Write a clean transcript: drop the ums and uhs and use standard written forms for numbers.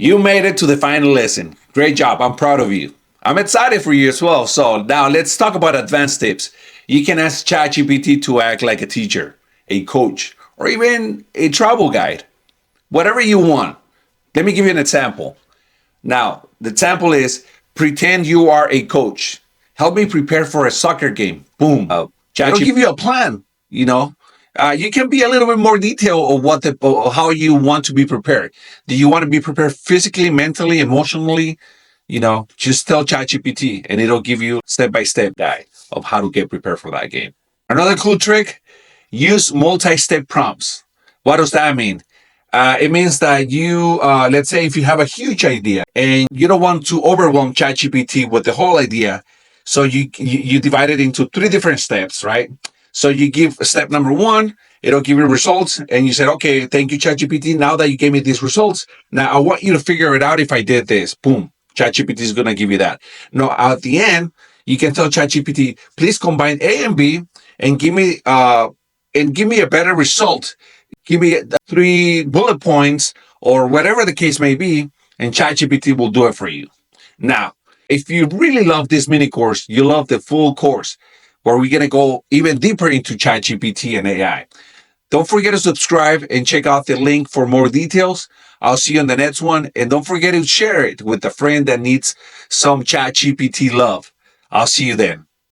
You made it to the final lesson. Great job. I'm proud of you. I'm excited for you as well. So now let's talk about advanced tips. You can ask ChatGPT to act like a teacher, a coach, or even a travel guide. Whatever you want. Let me give you an example. Now, the example is pretend you are a coach. Help me prepare for a soccer game. Boom. It'll give you a plan, you know. You can be a little bit more detailed of how you want to be prepared. Do you want to be prepared physically, mentally, emotionally? Just tell ChatGPT and it'll give you step-by-step guide of how to get prepared for that game. Another cool trick, use multi-step prompts. What does that mean? It means that let's say if you have a huge idea and you don't want to overwhelm ChatGPT with the whole idea, so you divide it into 3 different steps, right? So you give step number 1, it'll give you results, and you said, okay, thank you, ChatGPT. Now that you gave me these results, now I want you to figure it out if I did this. Boom, ChatGPT is going to give you that. Now, at the end, you can tell ChatGPT, please combine A and B and give me a better result. Give me 3 bullet points or whatever the case may be, and ChatGPT will do it for you. Now, if you really love this mini course, you love the full course, where we're going to go even deeper into ChatGPT and AI. Don't forget to subscribe and check out the link for more details. I'll see you on the next one. And don't forget to share it with a friend that needs some ChatGPT love. I'll see you then.